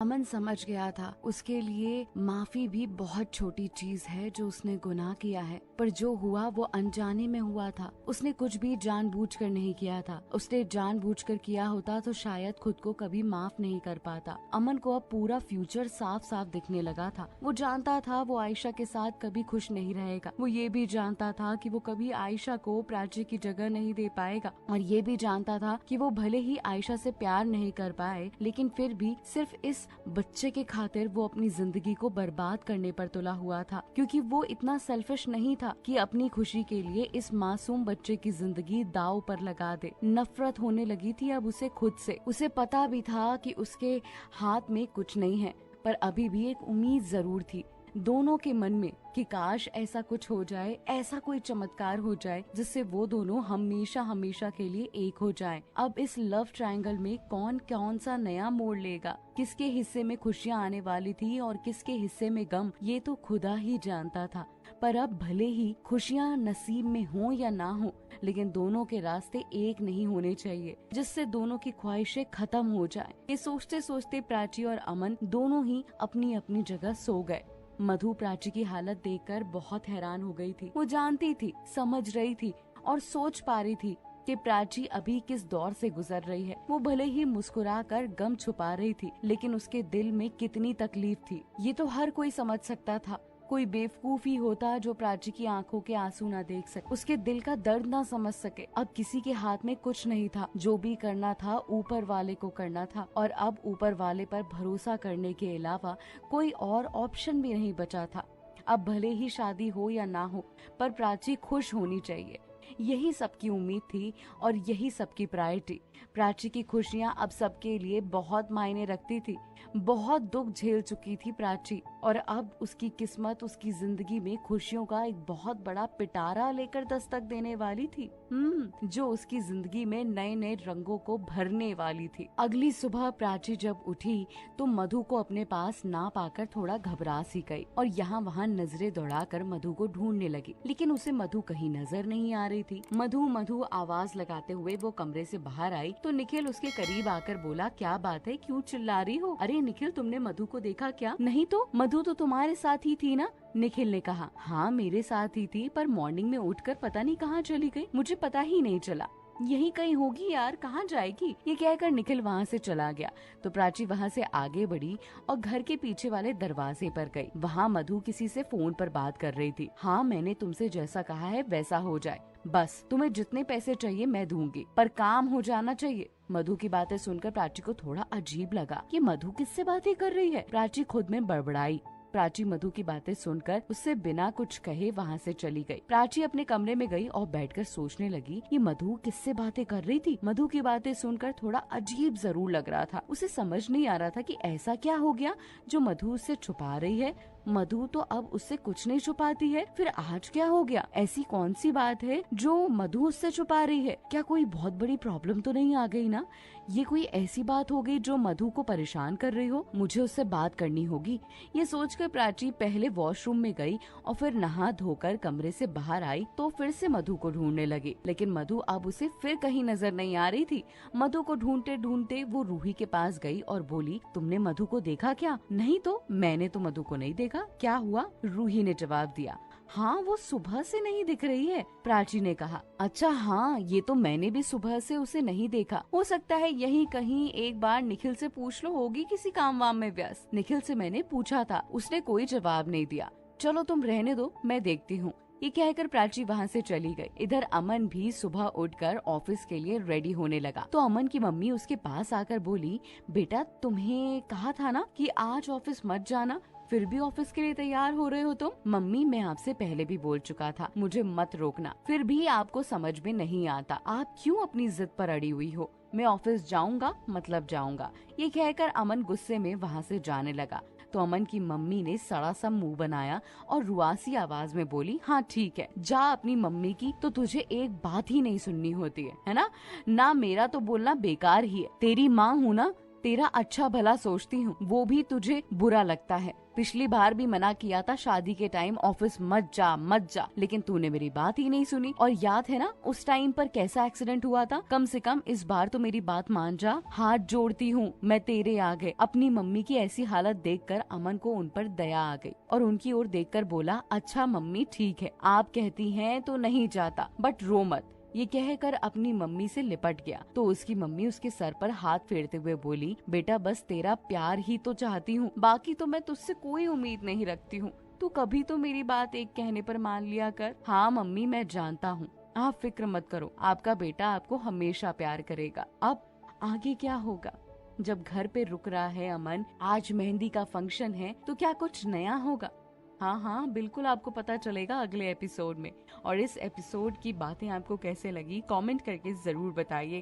अमन समझ गया था उसके लिए माफी भी बहुत छोटी चीज है जो उसने गुनाह किया है, पर जो हुआ वो अनजाने में हुआ था। उसने कुछ भी जानबूझकर नहीं किया था। उसने जानबूझकर किया होता तो शायद खुद को कभी माफ नहीं कर पाता। अमन को अब पूरा फ्यूचर साफ साफ दिखने लगा था। वो जानता था वो आयशा के साथ कभी खुश नहीं रहेगा। वो ये भी जानता था कि वो कभी आयशा को प्राची की जगह नहीं दे पाएगा, और ये भी जानता था कि वो भले ही आयशा से प्यार नहीं कर पाए, लेकिन फिर भी सिर्फ इस बच्चे के खातिर वो अपनी जिंदगी को बर्बाद करने पर तुला हुआ था, क्योंकि वो इतना सेल्फिश नहीं था कि अपनी खुशी के लिए इस मासूम बच्चे की जिंदगी दांव पर लगा दे। नफरत होने लगी थी अब उसे खुद से। उसे पता भी था कि उसके हाथ में कुछ नहीं है, पर अभी भी एक उम्मीद जरूर थी दोनों के मन में कि काश ऐसा कुछ हो जाए, ऐसा कोई चमत्कार हो जाए जिससे वो दोनों हमेशा हमेशा के लिए एक हो जाएं। अब इस लव ट्रायंगल में कौन कौन सा नया मोड़ लेगा, किसके हिस्से में खुशियां आने वाली थी और किसके हिस्से में गम, ये तो खुदा ही जानता था। पर अब भले ही खुशियां नसीब में हो या ना हो, लेकिन दोनों के रास्ते एक नहीं होने चाहिए जिससे दोनों की ख्वाहिशें खत्म हो जाएं। ये सोचते सोचते प्राची और अमन दोनों ही अपनी अपनी जगह सो गए। मधु प्राची की हालत देखकर बहुत हैरान हो गई थी। वो जानती थी, समझ रही थी और सोच पा रही थी कि प्राची अभी किस दौर से गुजर रही है। वो भले ही मुस्कुराकर गम छुपा रही थी, लेकिन उसके दिल में कितनी तकलीफ थी ये तो हर कोई समझ सकता था। कोई बेवकूफी होता जो प्राची की आंखों के आंसू ना देख सके, उसके दिल का दर्द ना समझ सके। अब किसी के हाथ में कुछ नहीं था। जो भी करना था ऊपर वाले को करना था, और अब ऊपर वाले पर भरोसा करने के अलावा कोई और ऑप्शन भी नहीं बचा था। अब भले ही शादी हो या ना हो, पर प्राची खुश होनी चाहिए। यही सबकी उम्मीद थी और यही सबकी प्रायोरिटी। प्राची की खुशियां अब सबके लिए बहुत मायने रखती थी। बहुत दुख झेल चुकी थी प्राची, और अब उसकी किस्मत उसकी जिंदगी में खुशियों का एक बहुत बड़ा पिटारा लेकर दस्तक देने वाली थी, जो उसकी जिंदगी में नए नए रंगों को भरने वाली थी। अगली सुबह प्राची जब उठी तो मधु को अपने पास ना पाकर थोड़ा घबरा सी गई और यहाँ वहाँ नजरें दौड़ाकर मधु को ढूंढने लगी, लेकिन उसे मधु कहीं नजर नहीं आ रही थी। मधु मधु आवाज लगाते हुए वो कमरे से बाहर आई तो निखिल उसके करीब आकर बोला, क्या बात है, क्यों चिल्ला रही हो? अरे निखिल, तुमने मधु को देखा क्या? नहीं तो, मधु तो तुम्हारे साथ ही थी ना? निखिल ने कहा। हाँ, मेरे साथ ही थी, पर मॉर्निंग में उठकर पता नहीं कहाँ चली गई, मुझे पता ही नहीं चला। यही कहीं होगी यार, कहाँ जाएगी? ये कहकर निखिल वहाँ से चला गया तो प्राची वहाँ से आगे बढ़ी और घर के पीछे वाले दरवाजे पर गई। वहाँ मधु किसी से फोन पर बात कर रही थी। हाँ, मैंने तुमसे जैसा कहा है वैसा हो जाए, बस तुम्हें जितने पैसे चाहिए मैं दूंगी, पर काम हो जाना चाहिए। मधु की बातें सुनकर प्राची को थोड़ा अजीब लगा कि मधु किससे बातें कर रही है। प्राची खुद में बड़बड़ाई। प्राची मधु की बातें सुनकर उससे बिना कुछ कहे वहाँ से चली गई। प्राची अपने कमरे में गई और बैठकर सोचने लगी कि मधु किससे बातें कर रही थी। मधु की बातें सुनकर थोड़ा अजीब जरूर लग रहा था। उसे समझ नहीं आ रहा था कि ऐसा क्या हो गया जो मधु उससे छुपा रही है। मधु तो अब उससे कुछ नहीं छुपाती है, फिर आज क्या हो गया? ऐसी कौन सी बात है जो मधु उससे छुपा रही है? क्या कोई बहुत बड़ी प्रॉब्लम तो नहीं आ गई ना? ये कोई ऐसी बात हो गई जो मधु को परेशान कर रही हो? मुझे उससे बात करनी होगी। ये सोचकर प्राची पहले वॉशरूम में गई और फिर नहा धोकर कमरे से बाहर आई तो फिर से मधु को ढूंढने लगी, लेकिन मधु अब उसे फिर कहीं नजर नहीं आ रही थी। मधु को ढूंढते ढूंढते वो रूही के पास गई और बोली, तुमने मधु को देखा क्या? नहीं तो, मैंने तो मधु को नहीं देखा। क्या हुआ? रूही ने जवाब दिया। हाँ, वो सुबह से नहीं दिख रही है, प्राची ने कहा। अच्छा हाँ, ये तो मैंने भी सुबह से उसे नहीं देखा। हो सकता है यही कहीं, एक बार निखिल से पूछ लो, होगी किसी काम वाम में व्यस्त। निखिल से मैंने पूछा था, उसने कोई जवाब नहीं दिया। चलो तुम रहने दो, मैं देखती हूँ। ये कहकर प्राची वहाँ से चली गई। इधर अमन भी सुबह उठकर ऑफिस के लिए रेडी होने लगा तो अमन की मम्मी उसके पास आकर बोली, बेटा तुम्हें कहा था ना कि आज ऑफिस मत जाना, फिर भी ऑफिस के लिए तैयार हो रहे हो तुम? मम्मी, मैं आपसे पहले भी बोल चुका था, मुझे मत रोकना, फिर भी आपको समझ में नहीं आता। आप क्यों अपनी जिद पर अड़ी हुई हो? मैं ऑफिस जाऊंगा मतलब जाऊंगा। ये कहकर अमन गुस्से में वहाँ से जाने लगा तो अमन की मम्मी ने सड़ा सा मुंह बनाया और रुआसी आवाज में बोली, हाँ ठीक है, जा अपनी मम्मी की, तो तुझे एक बात ही नहीं सुननी होती है ना? ना मेरा तो बोलना बेकार ही है। तेरी माँ हूँ ना, तेरा अच्छा भला सोचती हूँ, वो भी तुझे बुरा लगता है। पिछली बार भी मना किया था शादी के टाइम ऑफिस मत जा, लेकिन तूने मेरी बात ही नहीं सुनी। और याद है ना उस टाइम पर कैसा एक्सीडेंट हुआ था? कम से कम इस बार तो मेरी बात मान जा। हाथ जोड़ती हूँ मैं तेरे आगे। अपनी मम्मी की ऐसी हालत देखकर अमन को उन पर दया आ गई और उनकी ओर देखकर बोला, अच्छा मम्मी ठीक है, आप कहती हैं तो नहीं जाता, बट रो मत। ये कहकर अपनी मम्मी से लिपट गया तो उसकी मम्मी उसके सर पर हाथ फेरते हुए बोली, बेटा बस तेरा प्यार ही तो चाहती हूँ, बाकी तो मैं तुझसे कोई उम्मीद नहीं रखती हूँ। तू कभी तो मेरी बात एक कहने पर मान लिया कर। हाँ मम्मी मैं जानता हूँ, आप फिक्र मत करो, आपका बेटा आपको हमेशा प्यार करेगा। अब आगे क्या होगा? जब घर पे रुक रहा है अमन, आज मेहंदी का फंक्शन है, तो क्या कुछ नया होगा? हाँ बिल्कुल आपको पता चलेगा अगले एपिसोड में। और इस एपिसोड की बातें आपको कैसे लगी कमेंट करके जरूर बताइए।